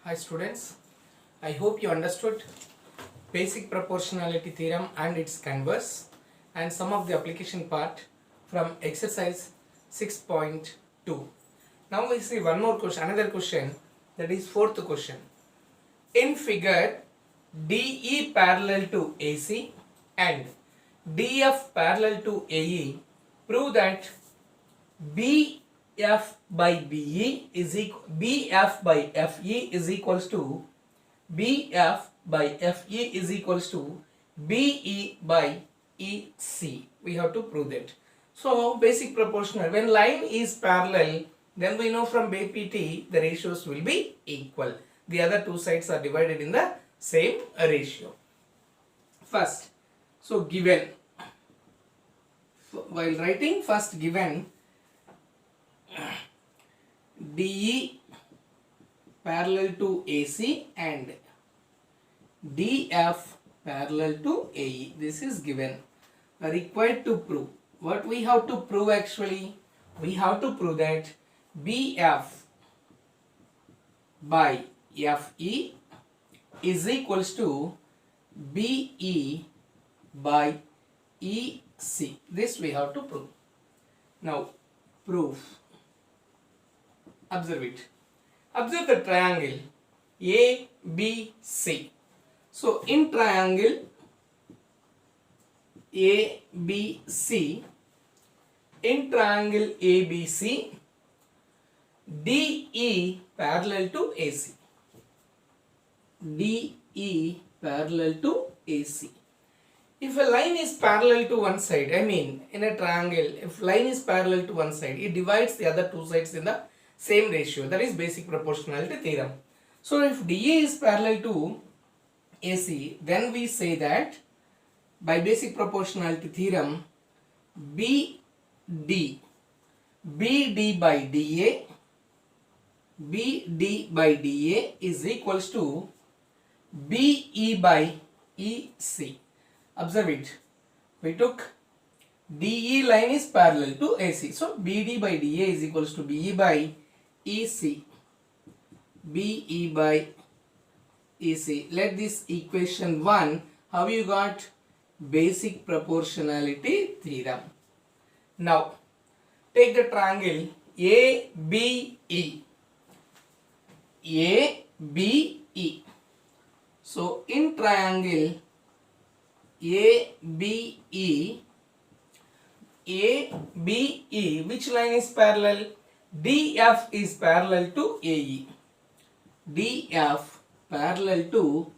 Hi students, I hope you understood basic proportionality theorem and its converse and some of the application part from exercise 6.2. Now we see one more question, another question, that is fourth question. In figure DE parallel to AC and DF parallel to AE, prove that BF by BE is equal BF by FE is equals to BF by FE is equals to BE by EC. We have to prove that. So basic proportional, when line is parallel, then we know from BPT the ratios will be equal. The other two sides are divided in the same ratio. First, so given, while writing first given DE parallel to AC and DF parallel to AE. This is given. We are required to prove. What we have to prove actually? We have to prove that BF by FE is equals to BE by EC. This we have to prove. Now, proof. Observe it. Observe the triangle ABC. So in triangle ABC, DE parallel to AC. DE parallel to AC. If a line is parallel to one side, in a triangle, if line is parallel to one side, it divides the other two sides in the same ratio. That is basic proportionality theorem. So if DA is parallel to AC, then we say that by basic proportionality theorem, BD by DA is equals to BE by EC. Observe it. We took DE line is parallel to AC. So BD by DA is equals to BE by EC. BE by EC. Let this equation 1. How you got? Basic proportionality theorem. Now, take the triangle ABE. ABE. So, in triangle ABE, which line is parallel? DF is parallel to AE. DF parallel to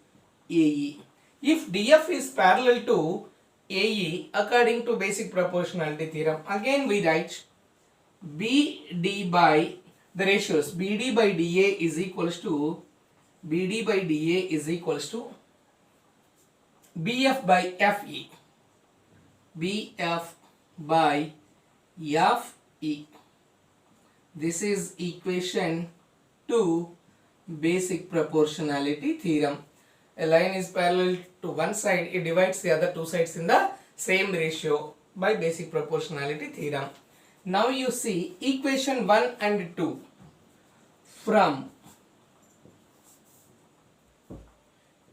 AE. If DF is parallel to AE, according to basic proportionality theorem, again we write BD by the ratios. BD by DA is equals to BF by FE. BF by FE. This is equation 2, basic proportionality theorem. A line is parallel to one side, it divides the other two sides in the same ratio by basic proportionality theorem. Now you see equation 1 and 2. From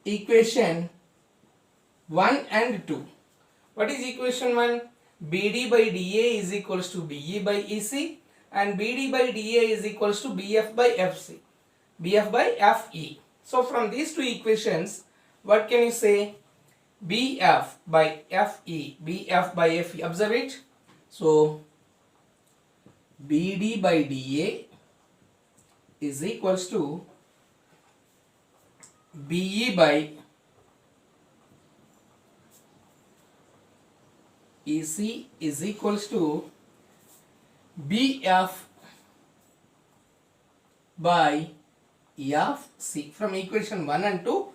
equation 1 and 2. What is equation 1? BD by DA is equals to BE by EC and BD by DA is equals to BF by FE. So from these two equations, what can you say? BF by FE. Observe it. So BD by DA is equals to BE by EC is equals to BF by FC. From equation 1 and 2,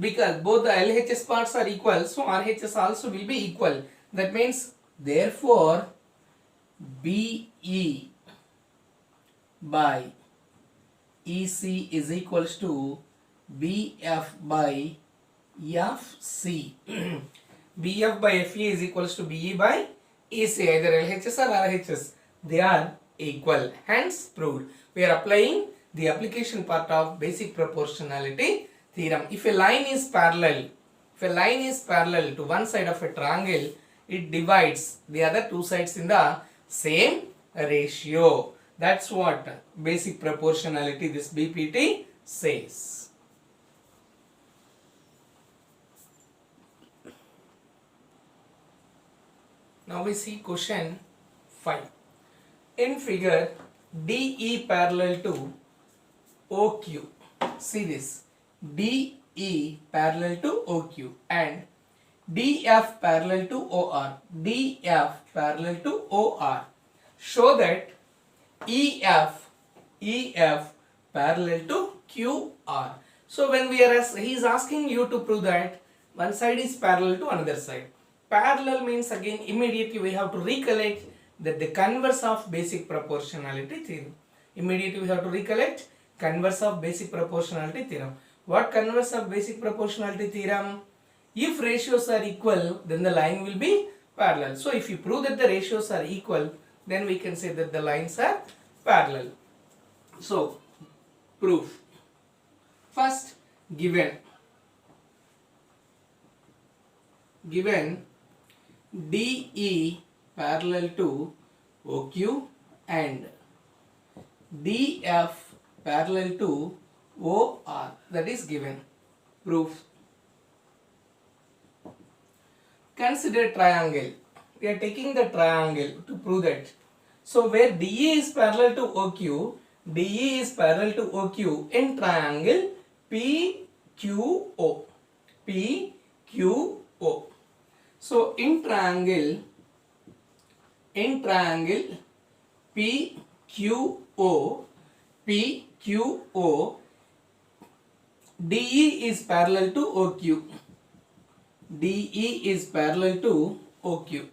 because both the LHS parts are equal, so RHS also will be equal. That means therefore BE by EC is equals to BF by FC. BF by FE is equals to BE by EC. Either LHS or RHS, they are equal. Hence proved. We are applying the application part of basic proportionality theorem. If a line is parallel, to one side of a triangle, it divides the other two sides in the same ratio. That's what basic proportionality, this BPT, says. Now we see question 5. In figure, DE parallel to OQ. See this. DE parallel to OQ and DF parallel to OR. DF parallel to OR. Show that EF parallel to QR. So when he is asking you to prove that one side is parallel to another side. Parallel means again immediately we have to recollect that the converse of basic proportionality theorem. Immediately we have to recollect converse of basic proportionality theorem. What converse of basic proportionality theorem? If ratios are equal, then the line will be parallel. So if you prove that the ratios are equal, then we can say that the lines are parallel. So proof. First, given DE parallel to OQ and DF parallel to OR, that is given. Proof. Consider triangle. We are taking the triangle to prove that. So where DE is parallel to OQ, DE is parallel to OQ in triangle PQO. PQO. So in triangle PQO, DE is parallel to OQ. DE is parallel to OQ.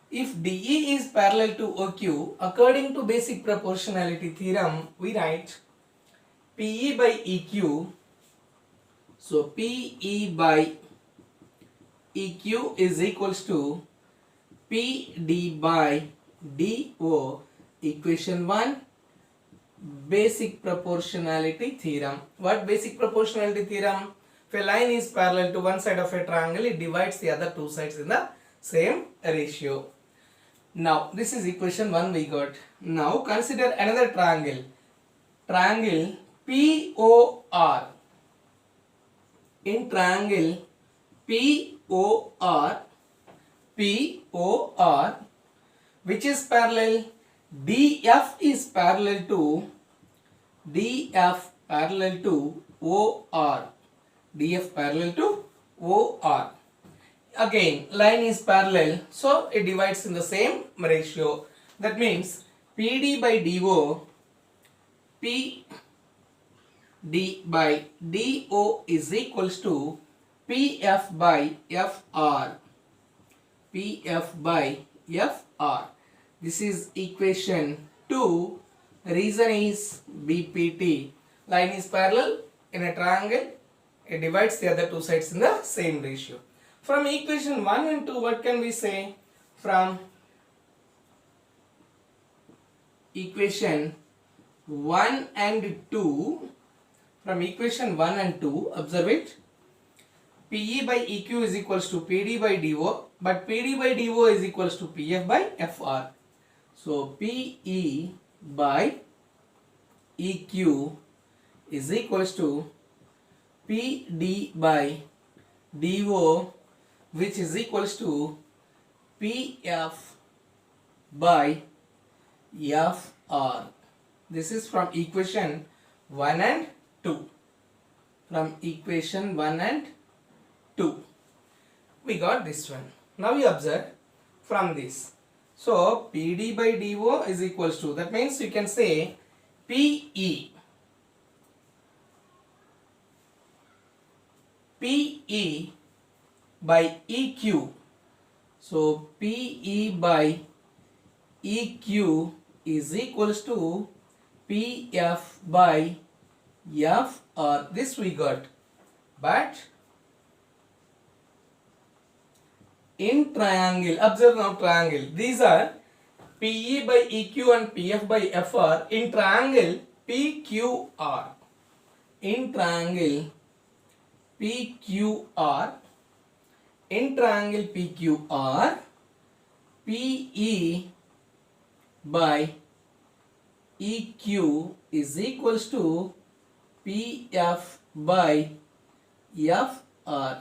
If DE is parallel to OQ, according to basic proportionality theorem, we write PE by EQ. So PE by EQ is equals to PD by DO. Equation 1, basic proportionality theorem. What basic proportionality theorem? If a line is parallel to one side of a triangle, it divides the other two sides in the same ratio. Now this is equation 1 we got. Now consider another triangle. Triangle POR. In triangle POR, which is parallel, DF is parallel to OR. DF parallel to OR. Again, line is parallel, so it divides in the same ratio. That means PD by DO, PD by DO is equals to PF by FR. PF by FR. This is equation 2. Reason is BPT. Line is parallel in a triangle. It divides the other two sides in the same ratio. From equation 1 and 2, what can we say? From equation 1 and 2, observe it. PE by EQ is equals to PD by DO, but PD by DO is equals to PF by FR. So PE by EQ is equals to PD by DO, which is equals to PF by FR. This is from equation 1 and 2. From equation 1 and 2. We got this one. Now you observe from this. So PD by DO is equals to, that means you can say PE by EQ. So PE by EQ is equals to PF by FR. This we got. But in triangle, observe now triangle. These are PE by EQ and PF by FR. In triangle, PQR, in triangle PQR, in triangle PQR, PE by EQ is equals to PF by FR.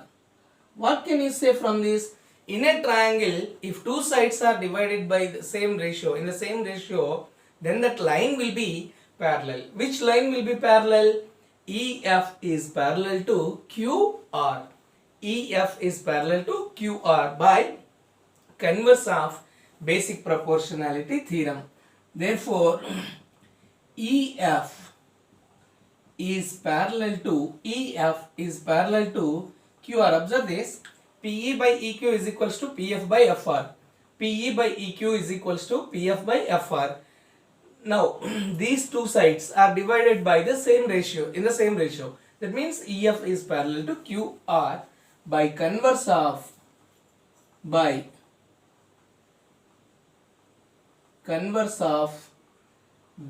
What can you say from this? In a triangle, if two sides are divided by the same ratio, in the same ratio, then that line will be parallel. Which line will be parallel? EF is parallel to QR. EF is parallel to QR by converse of basic proportionality theorem. Therefore, EF is parallel to QR. Observe this. PE by EQ is equals to PF by FR. PE by EQ is equals to PF by FR. Now, these two sides are divided by the same ratio, in the same ratio. That means EF is parallel to QR by converse of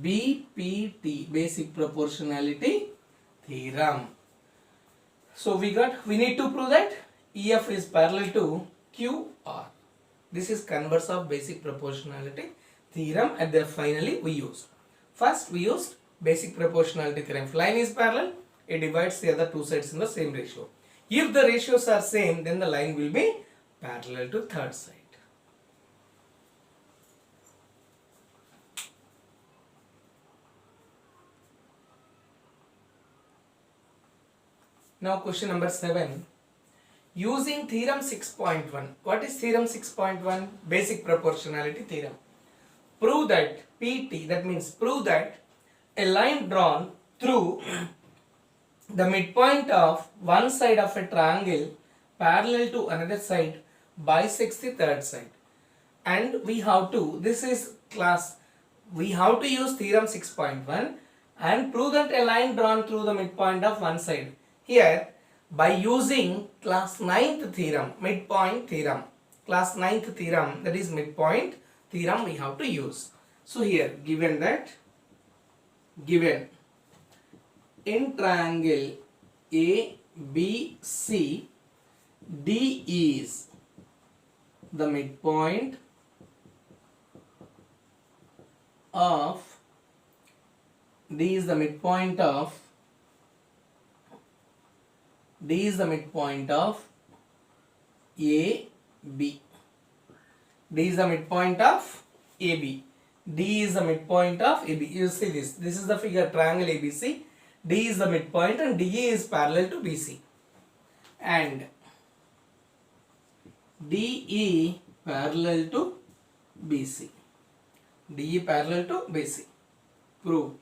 BPT, basic proportionality theorem. So we need to prove that EF is parallel to QR. This is converse of basic proportionality theorem, and then finally we used. First we used basic proportionality theorem. If line is parallel, it divides the other two sides in the same ratio. If the ratios are same, then the line will be parallel to third side. Now question number 7. Using theorem 6.1. What is theorem 6.1? Basic proportionality theorem. Prove that PT, that means prove that a line drawn through the midpoint of one side of a triangle parallel to another side bisects the third side. And we have to, this is class, we have to use theorem 6.1 and prove that a line drawn through the midpoint of one side. Here, by using class 9th theorem, midpoint theorem, class 9th theorem, that is midpoint theorem, we have to use. So here, given in triangle ABC, D is the midpoint of AB. D is the midpoint of AB. D is the midpoint of AB. You see this. This is the figure, triangle ABC. D is the midpoint and DE is parallel to BC. And DE parallel to BC. DE parallel to BC. Proof.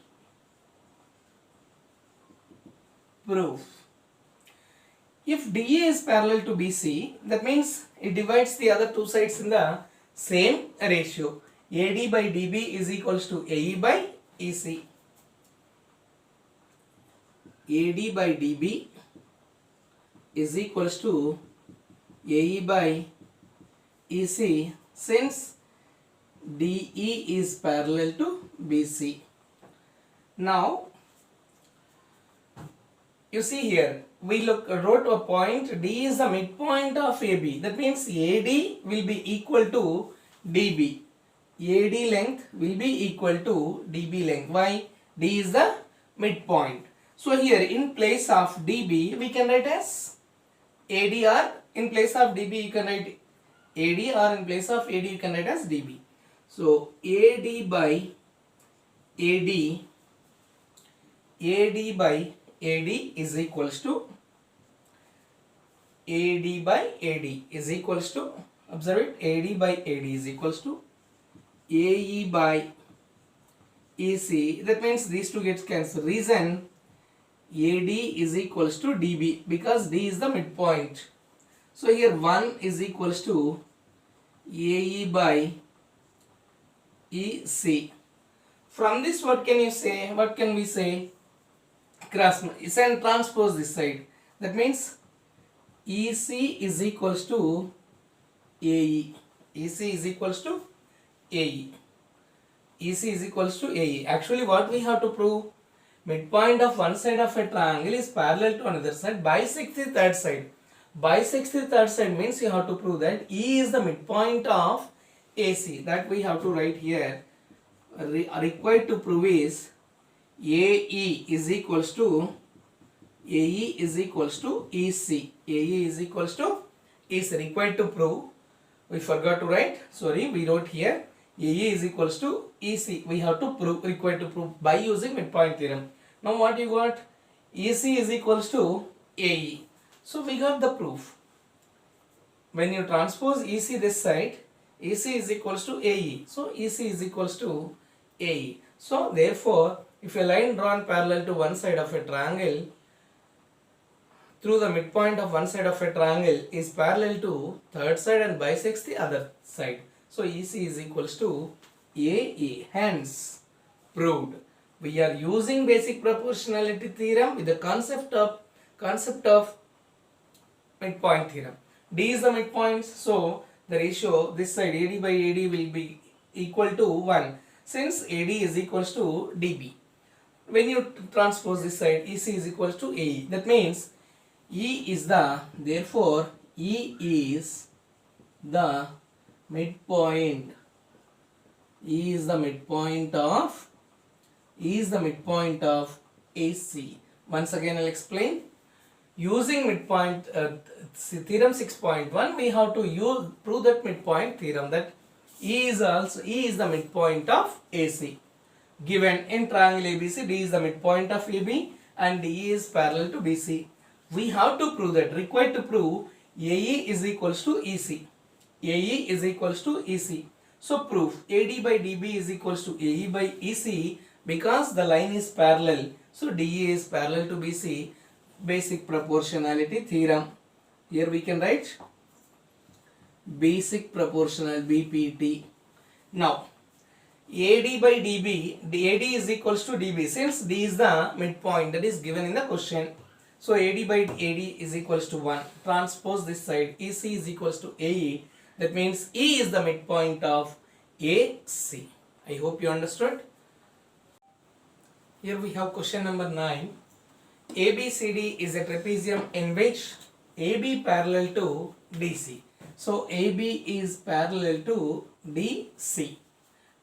If DE is parallel to BC, that means it divides the other two sides in the same ratio. AD by DB is equals to AE by EC. AD by DB is equals to AE by EC since DE is parallel to BC. Now, you see here, we wrote a point, D is the midpoint of AB. That means AD will be equal to DB. AD length will be equal to DB length. Why? D is the midpoint. So here in place of DB we can write as AD, or in place of DB you can write AD, or in place of AD you can write as DB. So AD by AD is equals to AD by AD is equals to, observe it, AD by AD is equals to AE by EC. That means these two gets cancelled. Reason, AD is equals to DB because D is the midpoint. So here 1 is equals to AE by EC. From this what can you say? What can we say? Cross and transpose this side. That means EC is equals to AE. EC is equals to AE. EC is equals to AE. Actually what we have to prove? midpoint of one side of a triangle is parallel to another side, bisect the third side. Bisect the third side means you have to prove that E is the midpoint of AC. That we have to write here. Required to prove is AE is equals to AE is equals to EC. AE is equals to EC. Required to prove. We forgot to write. Sorry, we wrote here. AE is equals to EC. We have to prove. Required to prove by using midpoint theorem. Now what you got? EC is equals to AE. So we got the proof. When you transpose EC this side, EC is equals to AE. So EC is equals to AE. So therefore, if a line drawn parallel to one side of a triangle through the midpoint of one side of a triangle is parallel to third side and bisects the other side. So EC is equals to AE. Hence, proved. We are using basic proportionality theorem with the concept of midpoint theorem. D is the midpoint, so the ratio this side AD by AD will be equal to 1 since AD is equals to DB. When you transpose this side, EC is equals to AE. That means E is the, therefore E is the midpoint. E is the midpoint of AC. Once again I'll explain. Using midpoint theorem 6.1, we have to prove that midpoint theorem, that E is the midpoint of AC. Given in triangle ABC, D is the midpoint of AB and DE is parallel to BC. We have to prove that. Required to prove AE is equals to EC. AE is equals to EC. So proof AD by DB is equals to AE by EC because the line is parallel. So DE is parallel to BC. Basic proportionality theorem. Here we can write basic proportional BPT. Now AD by DB, AD is equals to DB since D is the midpoint that is given in the question. So AD by AD is equals to 1. Transpose this side. EC is equals to AE. That means E is the midpoint of AC. I hope you understood. Here we have question number 9. ABCD is a trapezium in which AB parallel to DC. So AB is parallel to DC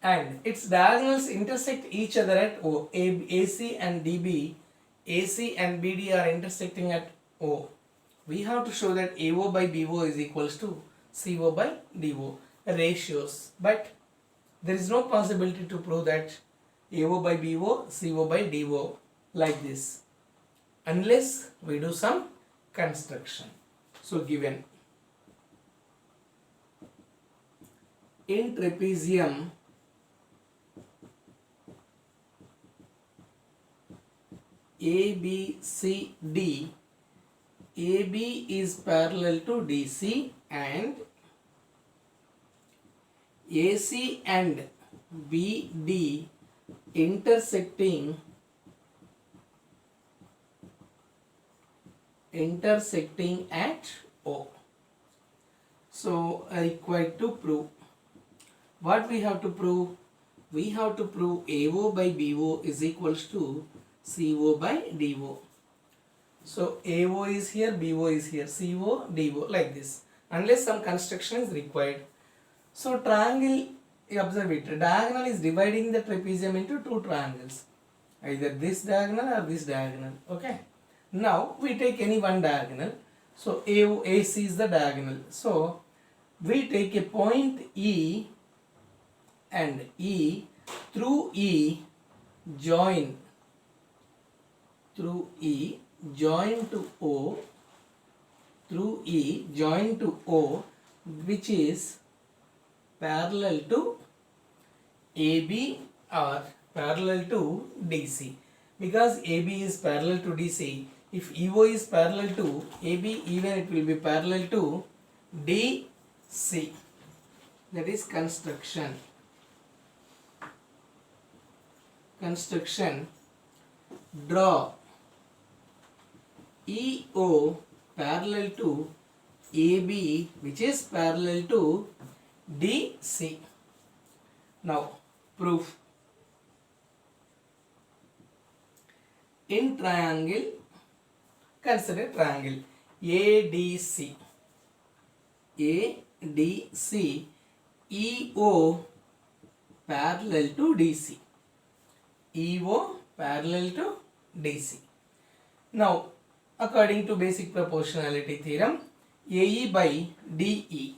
and its diagonals intersect each other at O. AC and DB, AC and BD are intersecting at O. We have to show that AO by BO is equals to CO by DO ratios, but there is no possibility to prove that AO by BO, CO by DO like this unless we do some construction. So given in trapezium ABCD, AB is parallel to DC and AC and BD intersecting at O. So required to prove. What we have to prove? We have to prove AO by BO is equals to CO by DO. So AO is here, BO is here, CO, DO like this. Unless some construction is required. So triangle, observe it, diagonal is dividing the trapezium into two triangles. Either this diagonal or this diagonal. Okay. Now we take any one diagonal. So AC is the diagonal. So we take a point E and E through E join to O, through E join to O, which is parallel to AB or parallel to DC. Because AB is parallel to DC, if EO is parallel to AB, even it will be parallel to DC. That is construction. Draw EO parallel to AB, which is parallel to DC. Now proof. In triangle, consider triangle ADC. ADC, EO parallel to DC. EO parallel to DC. Now, according to basic proportionality theorem, AE by DE.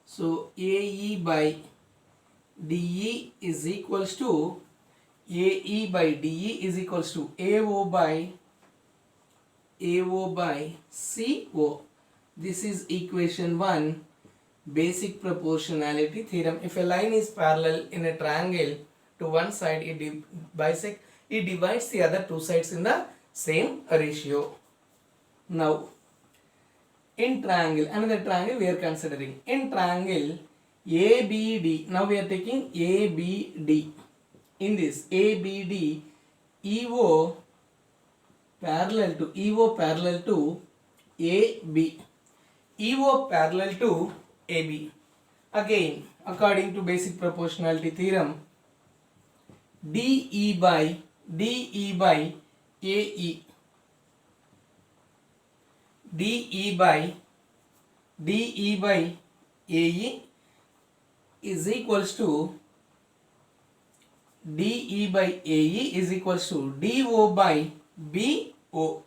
So, AE by DE is equals to AE by DE is equals to AO by CO. This is equation 1, basic proportionality theorem. If a line is parallel in a triangle to one side, it divides the other two sides in the same ratio. Now, in triangle, another triangle we are considering. In triangle ABD, now we are taking ABD. In this ABD, EO parallel to AB. EO parallel to AB. Again, according to basic proportionality theorem, DE by AE. DE by AE is equals to DE by AE is equals to DO by BO.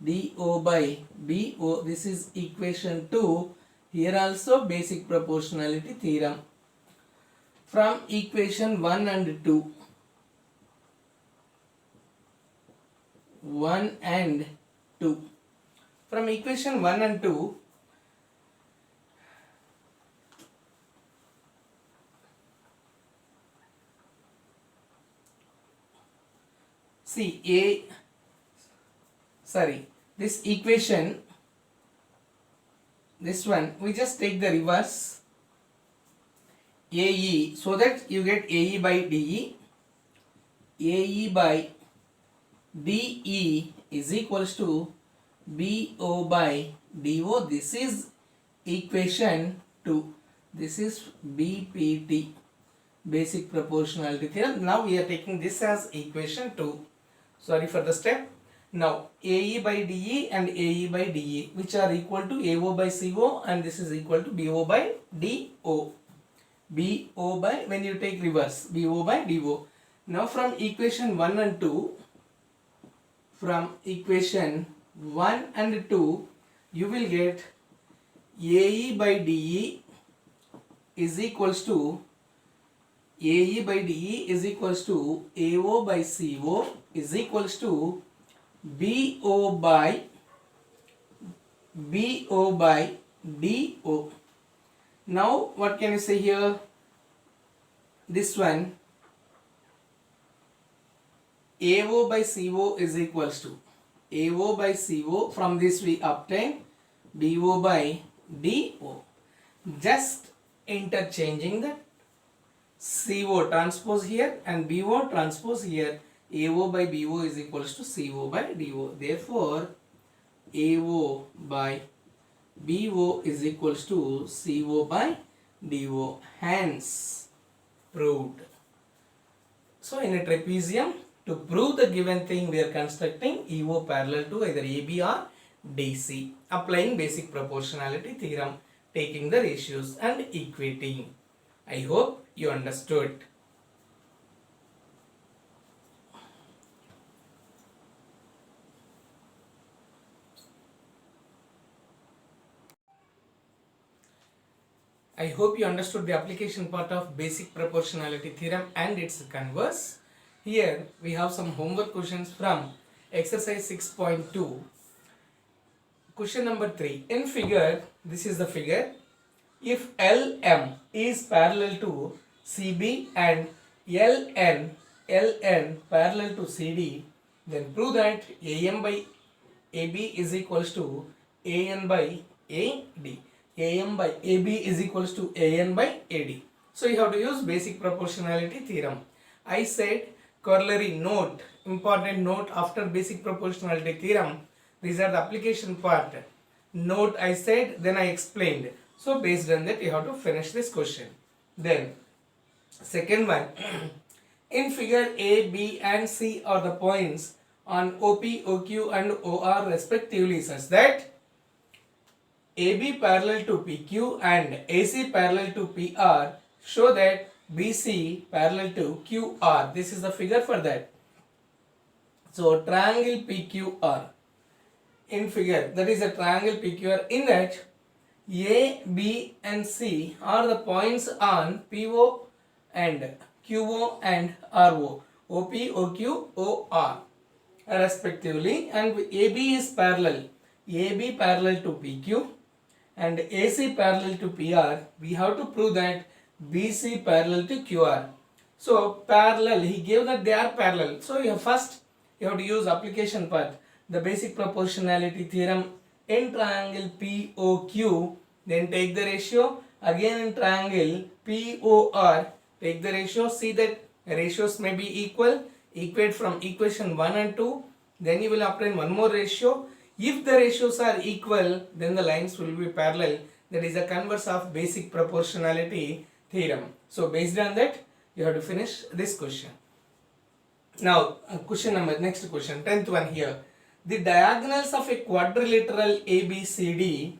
DO by BO. This is equation 2. Here also basic proportionality theorem. From equation 1 and 2. 1 and 2. From equation 1 and 2, see this equation, this one, we just take the reverse AE, so that you get AE by DE. AE by DE is equals to BO by DO. This is equation 2. This is BPT, basic proportionality theorem. Now we are taking this as equation 2. Sorry for the step. Now AE by DE and AE by DE, which are equal to AO by CO, and this is equal to BO by DO. BO by, when you take reverse, BO by DO. Now from equation 1 and 2, from equation 1 and 2, you will get AE by DE is equals to AE by DE is equals to AO by CO is equals to BO by DO. Now what can you say here? This one, AO by CO is equals to AO by CO. From this we obtain BO by DO. Just interchanging the CO transpose here and BO transpose here. AO by BO is equals to CO by DO. Therefore, AO by BO is equals to CO by DO. Hence, proved. So, in a trapezium, to prove the given thing, we are constructing EO parallel to either AB or DC, applying basic proportionality theorem, taking the ratios and equating. I hope you understood. I hope you understood the application part of basic proportionality theorem and its converse. Here we have some homework questions from exercise 6.2. Question number 3. In figure, this is the figure. If LM is parallel to CB and LN parallel to CD, then prove that AM by AB is equals to AN by AD. AM by AB is equals to AN by AD. So you have to use basic proportionality theorem. I said corollary note, important note after basic proportionality theorem. These are the application part. Note I said, then I explained. So based on that you have to finish this question. Then second one, In figure A, B and C are the points on OP, OQ and OR respectively such that AB parallel to PQ and AC parallel to PR show that BC parallel to QR. This is the figure for that. So triangle PQR in figure, that is a triangle PQR, in that A, B and C are the points on PO and QO and RO, OP, OQ, OR respectively, and AB is parallel, AB parallel to PQ and AC parallel to PR. We have to prove that BC parallel to QR. So parallel, he gave that they are parallel. So you have to use application part, the basic proportionality theorem in triangle POQ, then take the ratio, again in triangle POR, take the ratio, see that ratios may be equal, equate from equation 1 and 2, then you will obtain one more ratio. If the ratios are equal, then the lines will be parallel. That is the converse of basic proportionality theorem. So based on that, you have to finish this question. Now, next question, 10th one here. The diagonals of a quadrilateral ABCD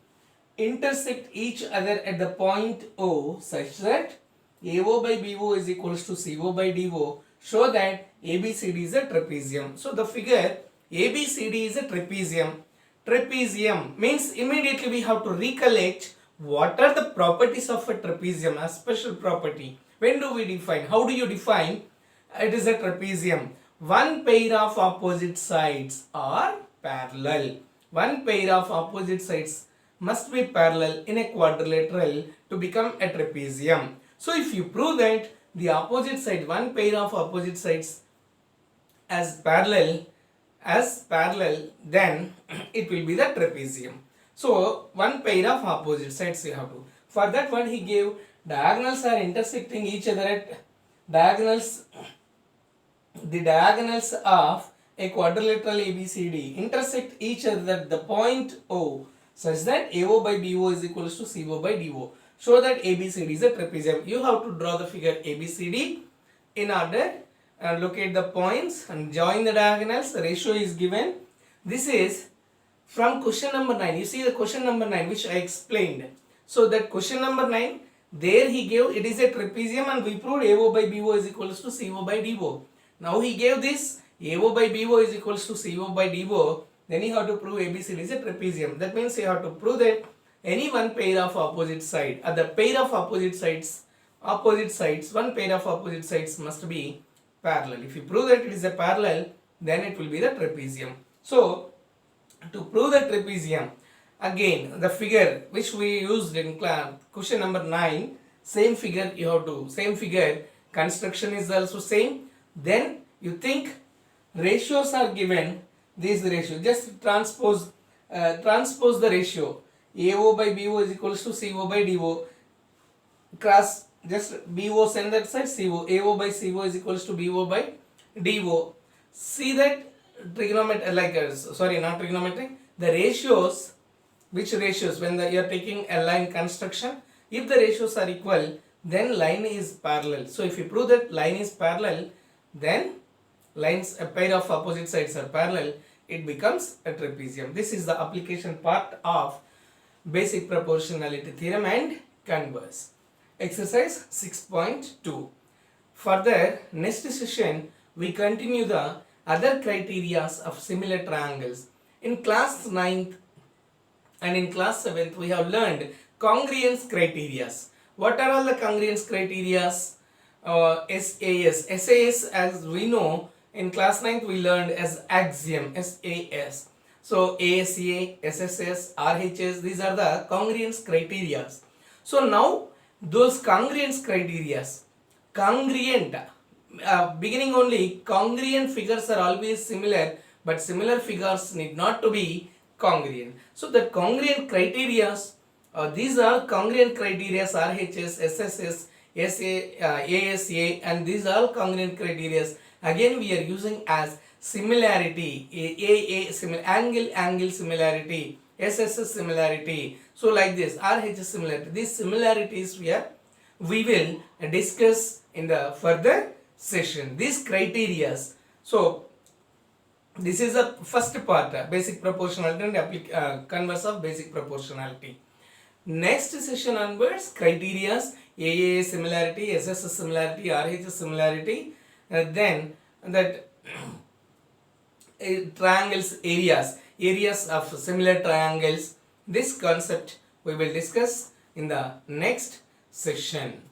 intersect each other at the point O such that AO by BO is equals to CO by DO. Show that ABCD is a trapezium. So the figure ABCD is a trapezium. Trapezium means immediately we have to recollect what are the properties of a trapezium, a special property. When do we define? How do you define? It is a trapezium. One pair of opposite sides are parallel. One pair of opposite sides must be parallel in a quadrilateral to become a trapezium. So if you prove that the opposite side, one pair of opposite sides as parallel, then it will be the trapezium. So one pair of opposite sides you have to. For that one he gave diagonals are intersecting each other at diagonals. The diagonals of a quadrilateral ABCD intersect each other at the point O such that AO by BO is equals to CO by DO. Show that ABCD is a trapezium. You have to draw the figure ABCD in order and locate the points and join the diagonals. The ratio is given. This is from question number 9. You see the question number 9 which I explained. So that question number 9, there he gave it is a trapezium and we proved AO by BO is equals to CO by DO. Now he gave this AO by BO is equals to CO by DO. Then you have to prove ABCD is a trapezium. That means you have to prove that any one pair of opposite side, the pair of opposite sides, one pair of opposite sides must be parallel. If you prove that it is a parallel, then it will be the trapezium. So to prove the trapezium, again the figure which we used in class, question number 9, same figure you have to, same figure, construction is also same. Then you think ratios are given, this ratio, just transpose the ratio. AO by BO is equals to CO by DO. Cross, just BO send that side, CO. AO by CO is equals to BO by DO. See that trigonometry, not trigonometry, the ratios, which ratios, when you are taking a line construction, if the ratios are equal, then line is parallel. So if you prove that line is parallel, then lines, a pair of opposite sides are parallel, it becomes a trapezium. This is the application part of basic proportionality theorem and converse. Exercise 6.2. Further, next session we continue the other criteria of similar triangles. In class 9th and in class 7th we have learned congruence criteria. What are all the congruence criteria? SAS. SAS, as we know, in class 9th we learned as axiom, SAS. So ASA, SSS, RHS, these are the congruence criteria. So now those congruence criteria, congruent, beginning only, congruent figures are always similar, but similar figures need not to be congruent. So the congruent criteria, these are congruent criteria, RHS, SSS, ASA, and these are congruent criteria. Again we are using as similarity, angle similarity, SSS similarity. So like this, RHS similarity. These similarities we will discuss in the further session. These criterias. So this is the first part, basic proportionality and converse of basic proportionality. Next session onwards, criterias, AAA similarity, SS similarity, RH similarity, then that triangles areas of similar triangles. This concept we will discuss in the next session.